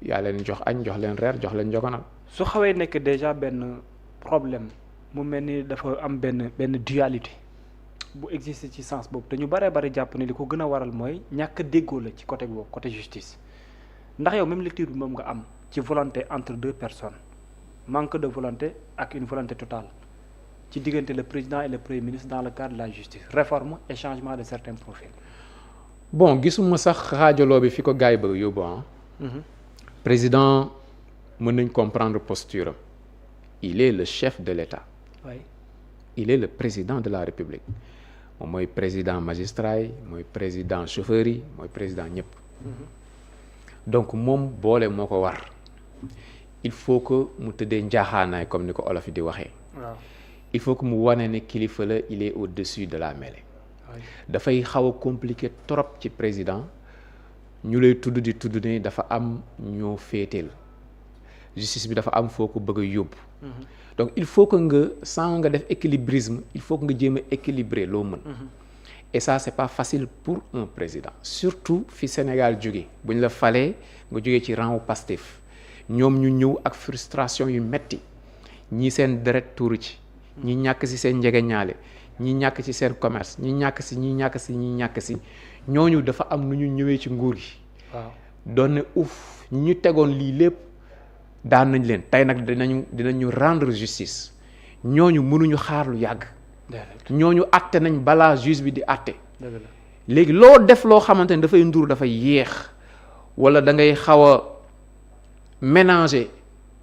yaa leen jox añ jox leen reer jox leen njogonal. su xawee nekk déjà benn problème mu mel ni dafa am benn dualité bu exister ci sens boobu te ñu bari jàpp ne li ko gën a waral mooy ñàkk déggoo la ci côté boobu côté justice ndax yow même lecture bi moom nga am ci volonté entre deux personnes manque de volonté ak une volonté totale ci diggante le président et le premier ministre dans le cadre de la justice réforme et changement de certains profils. bon gisuma sax xaajaloo bi fi ko gars yi bëgg yóbbu président mën nañ comprendre posture am il est le chef de l'État. oui. il est le président de la République moom mooy président magistrat yi mooy président chauffeur yi mooy président ñëpp. donc moom boole moo ko war il faut que mu tëddee njaaxaanaay comme ni ko olof yi di waxee. waaw il faut que mu wane ne kilifa la il est au-dessus de la mêlée. dafay xaw a compliqué trop ci président ñu lay tudd di tudd ne dafa am ñoo féeteel justice bi dafa am foo ko bëgg a yóbbu. donc il faut que nga sans nga def équilibrisme il faut que nga jéem a équilibrer loo mën. et ça c'est pas facile pour un président surtout fi Sénégal jóge bu ñu la falee nga jógee ci rang wu Pastef ñoom ñu ñëw ak frustration yu metti ñii seen deret tuuru ci ñi ñàkk ci seen njegeñaale ñi ñàkk ci seen commerce ñi ñàkk ci ñooñu dafa am nu ñu ñëwee ci nguur gi. waaw doon ne ñu tegoon lii lépp daan nañ leen tey nag dinañu rendre justice ñooñu mënuñu xaar lu yàgg. ñooñu àtte nañ balaa juge bi di àtte. léegi loo def loo xamante ne dafay ndur dafay yéex wala da ngay xaw a mélanger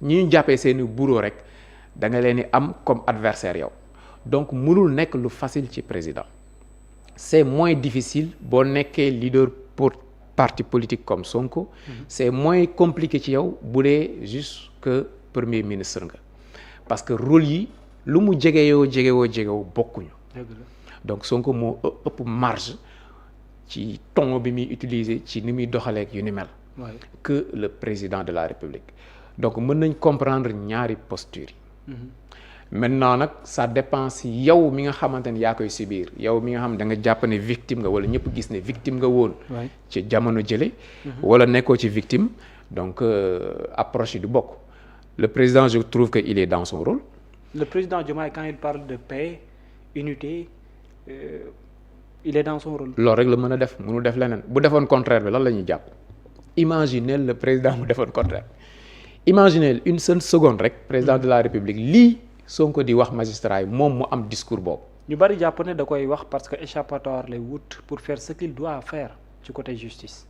ñi ñu jàppee seeni bourreau rek da nga leen di am comme adversaire yow donc mënul nekk lu facile ci président c'est moins difficile boo nekkee leader pour parti politique comme Sonko. C'est moins compliqué ci yow bu dee juste que premier ministre nga parce que rôle yi lu mu jegewoo bokkuñu. donc Sonko moo ëpp marge ci ton bi muy utiliser ci ni muy doxalee ak yu ni mel. que le président de la République donc mën nañ comprendre ñaari posture yi. maintenant nag ça dépend si yow mi nga xamante ne yaa koy subir yow mi nga xam da nga jàpp ne victime nga wala ñëpp gis ne victime nga woon. ci jamono jële. wala nekkoo ci victime donc approche yi du bokk. le président je trouve que il est dans son rôle. le président Diomaye quand il parle de paix unité il est dans son rôle. loolu rek la mën a def mënu def leneen bu defoon contraire bi lan la ñuy jàpp imaginez le président mu defoon contraire imaginez une seule seconde rek président de la République lii Sonko di wax magistrat yi moom mu am discours boobu. ñu bari jàpp ne da koy wax parce que échappatoire lay wut pour faire ce qu'il doit faire ci côté justice.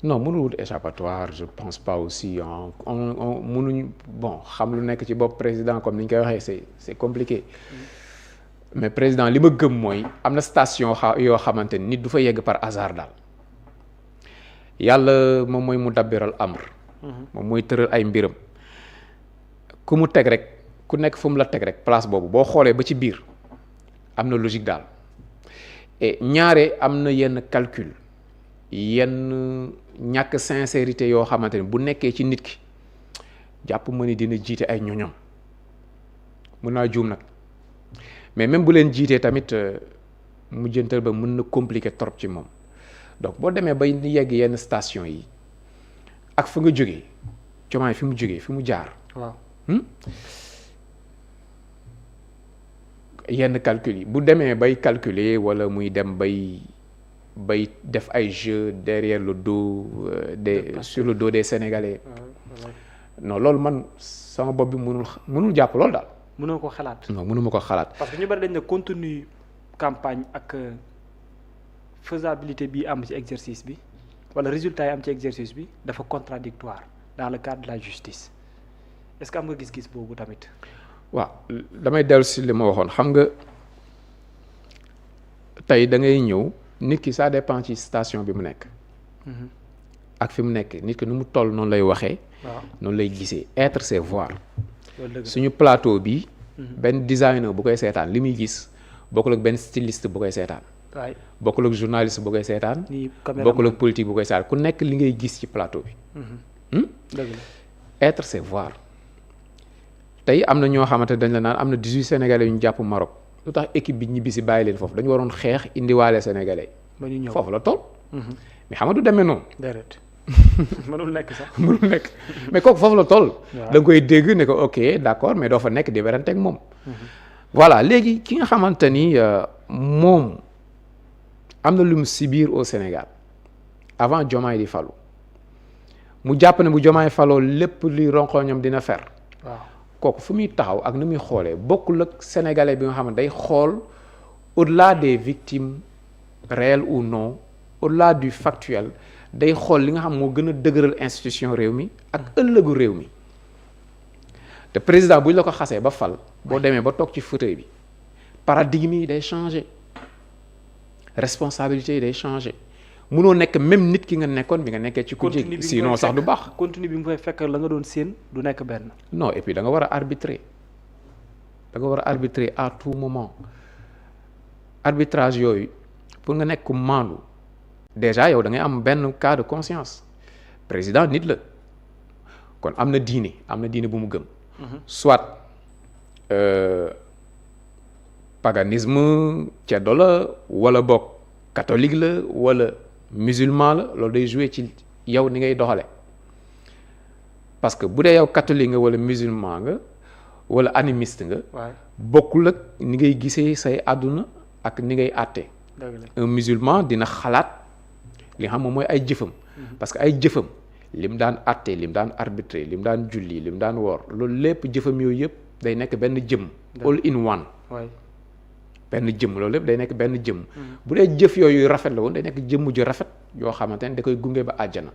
non mënul wut échappatoire je pense pas aussi on mënuñ bon xam lu nekk ci bopp président comme ni ñu koy waxee c'est compliqué. mais président li ma gëm mooy am na station yoo xamante ni nit du fa yegg par hasard daal yàlla moom mooy mu dabbiral amr. moom mooy tëral ay mbiram ku mu teg rek ku nekk fu mu la teg rek place boobu boo xoolee ba ci biir am na logique daal et ñaare am na yenn calcul yenn ñàkk sincérité yoo xamante ni bu nekkee ci nit ki jàpp ma ni dina jiite ay ñoñom mën naa juum nag mais même bu leen jiitee tamit mujjantal ba mën na compliquer trop ci moom donc boo demee bay yegg yenn station yi ak fa nga jógee Diomaye fi mu jógee fi mu jaar. waaw. yenn calcul yi bu demee bay calculer wala muy dem bay def ay jeux derrière le dos sur le dos des Sénégalais. non loolu man sama bopp bi mënul jàpp loolu daal. mënoo ko xalaat. non mënuma ko xalaat. parce que ñu bari dañ ne contenu campagne ak faisabilité bi am ci exercice bi wala résultat yi am ci exercice bi dafa contradictoire dans le cadre de la justice est-ce que am nga gis-gis boobu tamit. waaw damay dellu si li ma waxoon xam nga tey da ngay ñëw nit ki ça dépend ci station bi mu nekk. ak fi mu nekk nit ki nu mu toll noonu lay waxee. waaw noonu lay gisee être c'est voir. loolu suñu plateau bi. benn designer bu koy seetaan li muy gis bokkul ak benn styliste bu koy seetaan. waay bokkul ak journaliste bu koy seetaan. nii caméra bokkul ak politique bu koy seetaan ku nekk li ngay gis ci plateau bi. dëgg la être c'est voir tey am na ñoo xamante dañ la naan am na 18 sénégalais yu ñu jàpp Maroc lu tax équipe bi ñibbi si bàyyi leen foofu dañu waroon xeex indiwaale sénégalais ba ñu ñëw foofu la toll. mais xam nga du demee noonu. déedéet mënul nekk sax. mënul nekk mais kooku foofu la toll. waaw da nga koy dégg ne ko ok d'accord mais doo fa nekk di werante ak moom. voilà léegi ki nga xamante ni moom am na lu mu subir au Sénégal avant Diomaye di falu mu jàpp ne bu Diomaye faloo lépp luy ronkoñam dina fer. waaw kooku fu muy taxaw ak nu muy xoolee bokkul ak sénégalais bi nga xam ne day xool au-delà des victimes réelles ou non au-delà du factuel day xool li nga xam moo gën a dëgëral institution réew mi ak ëllëgu réew mi te président bu ñu la ko xasee ba fal boo demee ba toog ci fauteuil bi paradigme yi day changer responsabilité yi day changer munoo nekk même nit ki nga nekkoon bi nga nekkee ci ku jég sinon sax du baax. continue bi mu fay fekk la nga doon séen du nekk benn. non et puis da nga war a arbitrer da nga war a arbitrer à tout moment arbitrage yooyu pour nga nekk maandu déjà yow da ngay am benn cas de conscience président nit la kon am na diine bu mu gëm. soit paganisme ceddo la wala bokk catholique la wala musulman la loolu day jouer ci yow ni ngay doxale parce que bu dee yow catholique nga wala musulman nga wala animiste nga. bokkul ak ni ngay gisee say àdduna ak ni ngay àtte. un musulman dina xalaat li nga xam moom mooy ay jëfam. parce que ay jëfam lim daan àtte lim daan arbitrer lim daan julli lim daan woor loolu lépp jëfam yooyu yëpp day nekk benn jëm. all in one. benn jëm loolu lépp day nekk benn jëm. bu dee jëf yooyu rafet la woon day nekk jëmm ju rafet yoo xamante ne da koy gunge ba àjjana.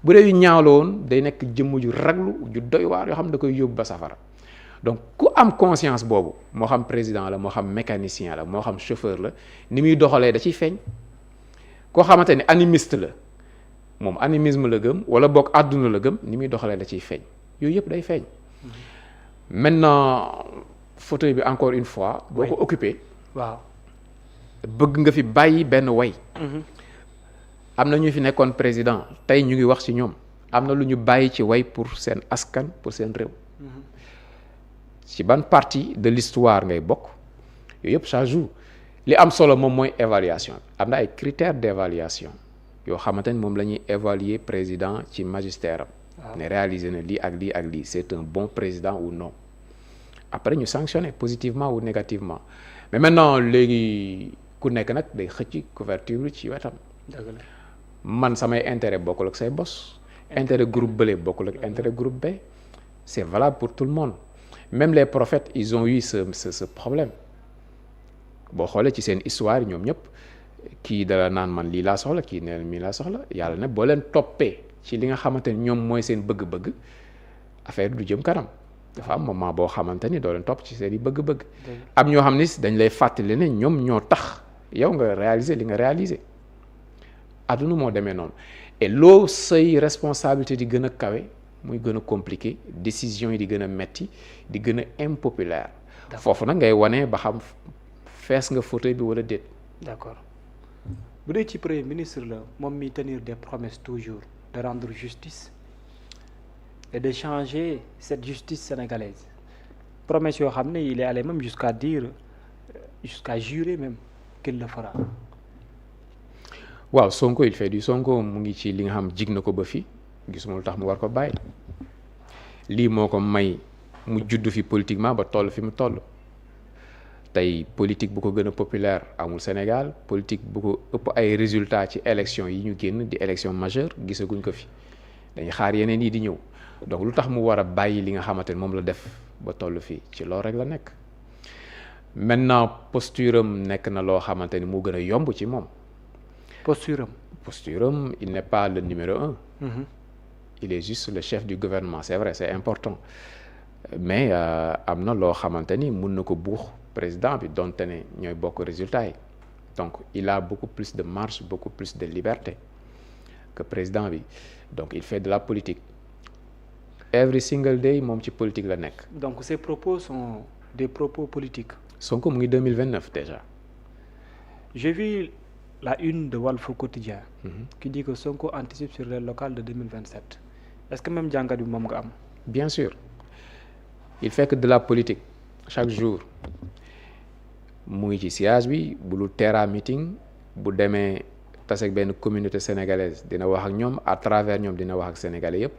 bu dee yu ñaaw la woon day nekk jëmm ju raglu ju doy waar yoo xam ne da koy yóbbu ba safara donc ku am conscience boobu moo xam président la moo xam mécanicien la moo xam chauffeur la ni muy doxalee da ciy feeñ koo xamante ne animiste la moom animisme la gëm wala boog àdduna la gëm ni muy doxalee da ciy feeñ yooyu yëpp day feeñ. maintenant fauteuil bi encore une fois. boo ko occupé. waaw bëgg nga fi bàyyi benn way. am na ñu fi nekkoon président tey ñu ngi wax ci ñoom am na lu ñu bàyyi ci way pour seen askan pour seen réew. ci ban partie de l'histoire ngay bokk yooyu yëpp ça joue li am solo moom mooy évaluation am na ay critères d'évaluation yoo xamante ni moom la ñuy évaluer président ci magistère am. ne réaliser na lii ak lii ak lii c'est un bon président ou non après ñu sanctionner positivement ou négativement mais maintenant léegi ku nekk nag day xëcc couverture ci wetam. man samay intérêt bokkul ak say bos. intérêt groupe bële bokkul ak intérêt groupe B c'est valable pour tout le monde. même les prophètes ils ont eu ce problème boo xoolee ci seen histoire ñoom ñëpp kii dala naan man lii laa soxla kii neen mii laa soxla yàlla ne boo leen toppee ci li nga xamante ni ñoom mooy seen bëgg-bëgg affaire du jëm kanam dafa am moment boo xamante ni doo leen topp ci seen i bëgg-bëgg. am ñoo xam ni dañ lay fàttali ne ñoom ñoo tax yow nga réaliser li nga réaliser adduna moo demee noonu et loo say responsabilité di gën a kawe. muy gën a compliqué décision yi di gën a metti di gën a impopulaire foofu nag ngay wane ba xam fees nga fauteuil bi wala déet. d'accord bu dee ci premier ministre la moom mi tenir des promesses toujours de rendre justice et de changer cette justice sénégalaise promesses yoo xam ne il est allé même jusqu'à dire jusqu'à jurer même qu'il le fera. waaw Sonko il fait du Sonko mu ngi ci li nga xam jig na ko ba fi. gisuma lu tax mu war ko bàyyi lii moo ko may mu judd fi politiquement ba toll fi mu toll tey politique bu ko gën a populaire amul Sénégal politique bu ko ëpp ay résultats ci élection yi ñu génn di élection majeure gisaguñ ko fi dañuy xaar yeneen yi di ñëw donc lu tax mu war a bàyyi li nga xamante ne moom la def ba toll fii ci loolu rek la nekk maintenant posture am nekk na loo xamante ni moo gën a yomb ci moom. posture am il n'est pas le numéro 1. il est juste le chef du gouvernement c'est vrai c'est important mais am na loo xamante ni mun na ko buux président bi donte ne ñooy bokk résultat yi donc il a beaucoup plus de marge beaucoup plus de liberté que président bi donc il fait de la politique every single day moom ci politique la nekk. donc ses propos sont des propos politiques. Sonko mu ngi 2029 déjà. j'ai vu la une de Walf Quotidien. qui dit que Sonko anticipe sur les locales de 2027. est-ce que même jàngat bi moom nga am. bien sûr il fait que de la politique chaque jour mu ngi ci siège bi bu lu terrain meeting bu demee taseeg benn communauté sénégalaise dina wax ak ñoom à travers ñoom dina wax ak sénégalais yépp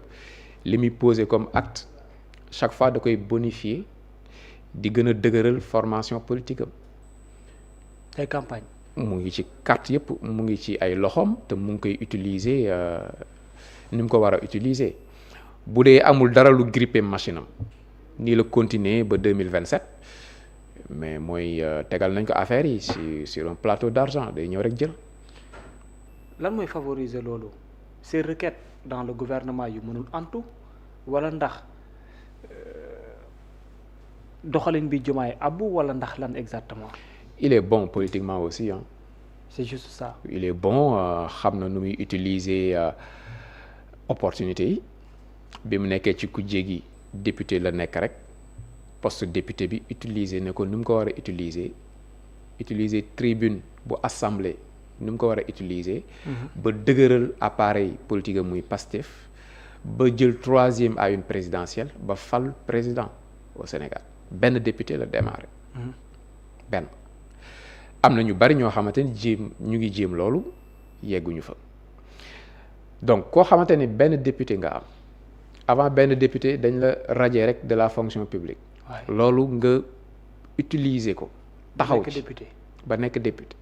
li muy posé comme acte chaque fois da koy bonifier di gën a dëgëral formation politique am. ay campagne mu ngi ci carte yépp mu ngi ci ay loxoom te mu ngi koy utiliser ni mu ko war a utiliser bu dee amul dara lu grippé machine am nii la continuer ba 2027 mais mooy tegal nañ ko affaire yi sur un plateau d'argent day ñëw rek jël. lan mooy favoriser loolu ces requêtes dans le gouvernement yu mënul antu wala ndax doxalin bi Diomaye abbu wala ndax lan exactement. il est bon politiquement aussi hein. C'est juste ça. il est bon xam na nu muy utiliser opportunité yi bi mu nekkee ci kujje gi député la nekk rek poste député bi utiliser ne ko ni mu ko war a utiliser tribune bu assemblée ni mu ko war a utiliser. ba dëgëral appareil politique am muy Pastef ba jël 3e à une présidentielle ba fal président au Sénégal benn député la démarré. benn am na ñu bari ñoo xamante ni ñu ngi jéem loolu yegguñu fa donc koo xamante ni benn député nga am avant benn député dañ la radier rek de la fonction publique. loolu nga utiliser ko. taxaw ci ba nekk député.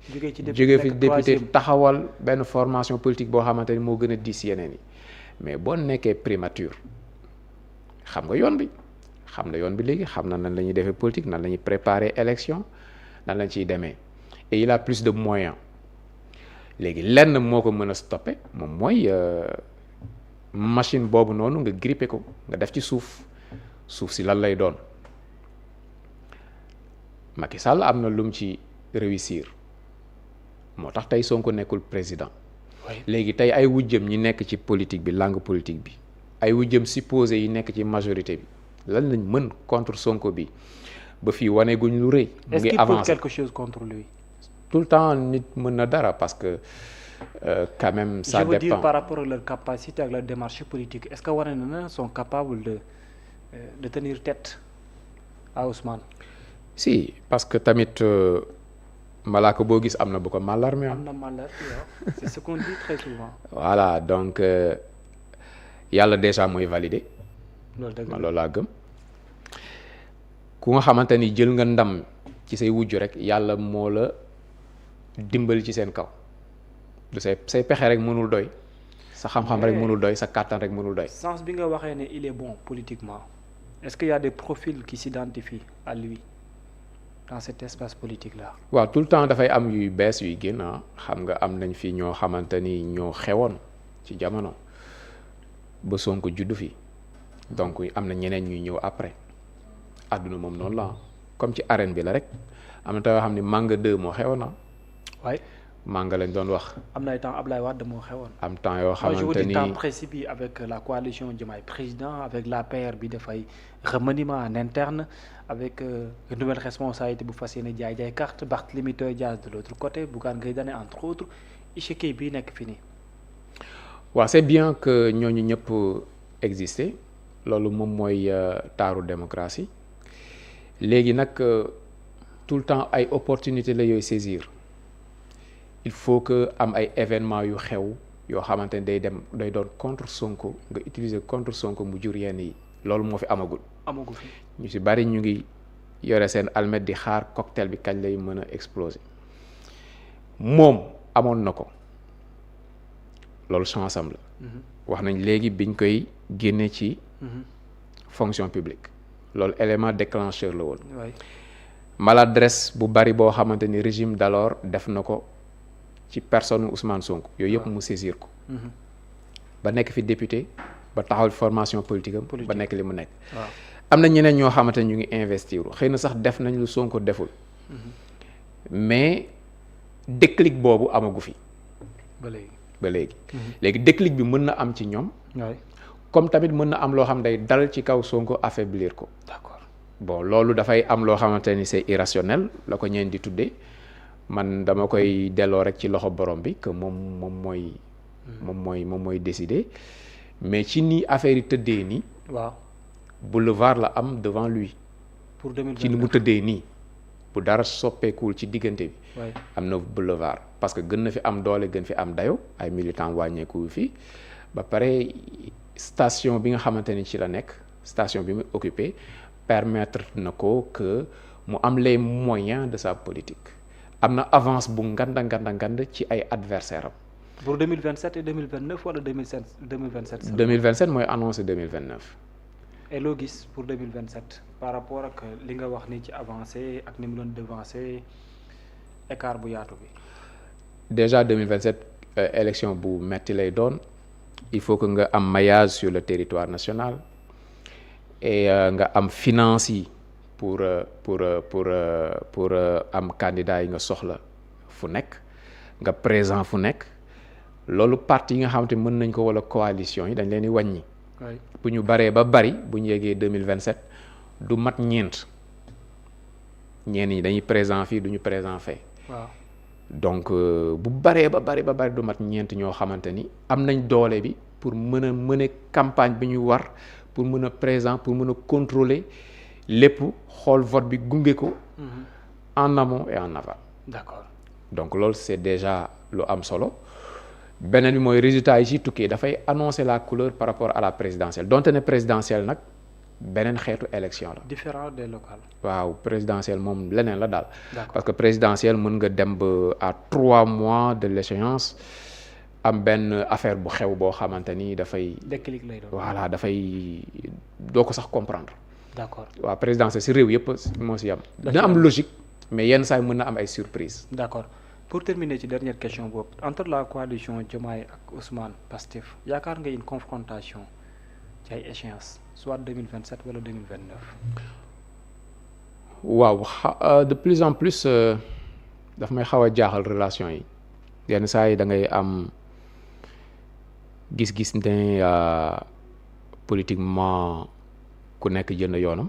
jóge fi député taxawal benn formation politique boo xamante ni moo gën a diis yeneen yi mais boo nekkee primature xam nga yoon bi léegi xam na nan la ñuy defee politique nan la ñuy préparer élection nan lañ ciy demee et il a plus de moyens léegi lenn moo ko mën a stopper moom mooy machine boobu noonu nga gripper ko nga def ci suuf si lan lay doon Macky Sall am na lum ci réussir moo tax tey Sonko nekkul président léegi tey ay wujjëm ñi nekk ci politique bi langue politique bi ay wujjëm supposé yi nekk ci majorité bi lan lañ mën contre Sonko bi ba fii wane guñ lu rëy. mu ngi avancé est-ce qu'il peut quelque chose contre lui. tout le temps nit mën na dara parce que quand même ça dépend. Je veux dire par rapport à leur capacité ak leur démarche politique est-ce que wane na sont capables de tenir tête à Ousmane. si parce que tamit malaaka boo gis am na bu ko màllarme am na màllarme c'est ce qu'on dit très souvent. voilà donc yàlla déjà mooy validé. loolu dëgg la loolu laa gëm. ku nga xamante ni jël nga ndam ci say wujj rek yàlla moo la dimbali ci seen kaw du say pexe rek mënul doy sa xam-xam rek mënul doy sa kàttan rek mënul doy. sens bi nga waxee ne il est bon politiquement est-ce qu'il y a des profils qui s'identifient à lui dans cet espace politique là. waaw tout le temps dafay am yuy bees yuy génn xam nga am nañ fi ñoo xamante ni ñoo xewoon ci jamono ba Sonko juddu fi donc am na ñeneen ñuy ñëw après. àdduna moom noonu la comme ci arène bi la rek am na taw yoo xam ne Manga 2 moo xewoon na waaye Manga lañ doon wax. am na ay temps Ablaye Wade moo xewoon. am temps yoo xamante ni je dis temps précis bi avec la coalition Diomaye président avec l'APR bi dafay remaniement en interne avec une nouvelle responsabilité bu fas yéene jaay carte Barthélémy Dias de l'autre côté Bougane Gueye Dany entre autres échiquier bii nekk fii nii. waaw c'est bien que ñooñu ñëpp exister loolu moom mooy taaru démocratie. léegi nag tout le temps ay opportunité la yooyu saisir il faut que am ay événements yu xew yoo xamante ne day doon contre Sonko nga utiliser contre Sonko mu jur yenn yi loolu moo fi amagul fi ñu ci bari ñu ngi yore seen almet di xaar cocktail bi kañ lay mën a exploser moom amoon na ko loolu chance am la wax nañ léegi biñ koy génne ci fonction publique loolu élément déclencheur la woon. maladresse bu bari boo xamante ni régime d'alors def na ko ci personne Ousmane Sonko yooyu yëpp mu saisir ko. ba nekk fi député ba taxawal formation politique am. ba nekk li mu nekk. am na ñeneen ñoo xamante ni ñu ngi investir xëy na sax def nañ lu Sonko deful. mais déclic boobu amagu fi. ba léegi. léegi déclic bi mën na am ci ñoom. comme tamit mën na am loo xam day dal ci kaw Sonko affaiblir ko. d'accord bon loolu dafay am loo xamante ni c'est irrationnel la ko ñeen di tuddee man dama koy delloo rek ci loxo borom bi que moom mooy décider mais ci ni affaire yi tëddee nii. waaw boulevard la am devant lui. pour 2024 ci ni mu tëddee nii bu dara soppeekuwul ci diggante bi. am na boulevard parce que gën na fi am doole gën fi am dayo ay militants wàññeeku fi ba pare station bi nga xamante ni ci la nekk station bi mu occupé permettre na ko que mu am les moyens de sa politique am na avance bu ngand ci ay adversaires am. pour 2027 et 2029 wala 2027. 2027 mooy annoncé 2029. et loo gis pour 2027 par rapport ak li nga wax ni ci avancé ak ni mu doon devancé écart bu yaatu bi. déjà 2027 élection bu metti lay doon il faut que nga am maillage sur le territoire national et nga am finance yi pour am candidat yi nga soxla fu nekk nga présent fu nekk loolu parti yi nga xamante mën nañ ko wala coalition yi dañ leen di wàññi. bu ñu baree ba bari bu ñu yeggee 2027 du mat ñeent ñi dañuy présent fii du ñu présent fee. waaw donc bu baree ba bari du mat ñeent ñoo xamante ni am nañ doole bi pour mën a mëne campagne bi ñu war pour mën a présent pour mën a contrôler lépp xool vote bi gunge ko. en amont et en aval. d'accord donc loolu c'est déjà lu am solo. beneen bi mooy résultat yi ci tukkee dafay annoncer la couleur par rapport à la présidentielle donte ne présidentielle nag beneen xeetu élection la. différent des locales. waaw présidentielle moom leneen la daal. d'accord parce que présidentielle mën nga dem ba à 3 mois de l'échéance am benn affaire bu xew boo xamante ni dafay. déclic lay doon. voilà dafay doo ko sax comprendre. d'accord waaw présidentielle ci réew yëpp moo ci am. dina am logique mais yenn saa yi mën na am ay surprise. d'accord. pour terminer ci dernière question boobu entre la coalition Diomaye ak Ousmane Pastef yaakaar nga une confrontation ci ay échéances soit 2027 wala 2029. waaw de plus en plus daf may xaw a jaaxal relation yi yenn saa yi da ngay am gis-gis ne politiquement ku nekk jënd yoonam.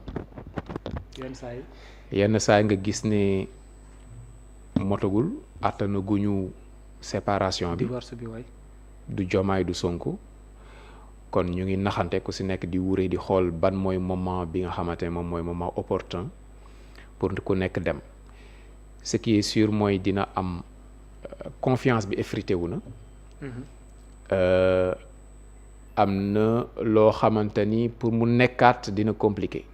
yenn saa yi nga gis ne motagul. attana guñu séparation bi divorce bi waay du Diomaye du Sonko kon ñu ngi naxante ku ci nekk di wure di xool ban mooy moment bi nga xamante ne moom mooy moment opportun pour ku nekk dem ce qui est sûr mooy dina am confiance bi effrité wu na. am na loo xamante ni pour mu nekkaat dina compliqué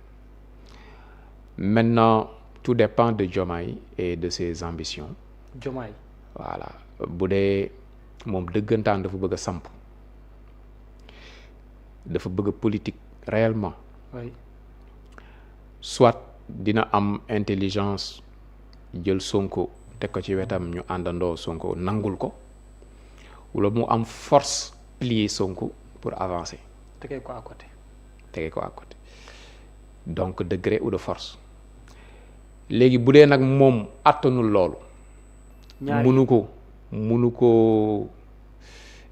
maintenant tout dépend de Diomaye et de ses ambitions. Diomaye voilà bu dee moom dëggantaan dafa bëgg a samp dafa bëgg a politique réellement. oui. soit dina am intelligence jël Sonko teg ko ci wetam ñu àndandoo Sonko nangul ko wala mu am force plier Sonko pour avancer. tegee ko à côté. donc de gré ou de force léegi bu dee nag moom attanul loolu. munu ko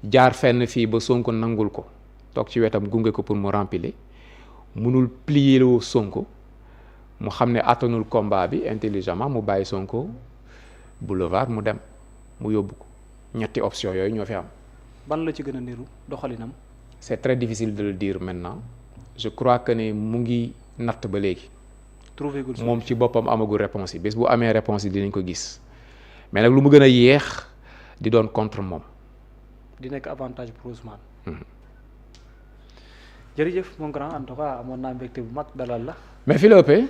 jaar fenn fii ba Sonko nangul ko toog ci wetam gunge ko pour mu remplir munul plier loo Sonko mu xam ne attanul combat bi intelligemment mu bàyyi Sonko boulevard mu dem mu yóbbu ko ñetti option yooyu ñoo fi am. ban la ci gën a niru doxalinam. c'est très difficile de le dire maintenant je crois que ne mu ngi natt ba léegi. moom ci boppam amagul réponse yi bés bu amee réponse yi dinañ ko gis. mais nag lu mu gën a yéex di doon contre moom. di nekk avantage pour Ousmane. jërëjëf mon grand en tout cas amoon naa mbégte bu mag dalal la. mais Philippe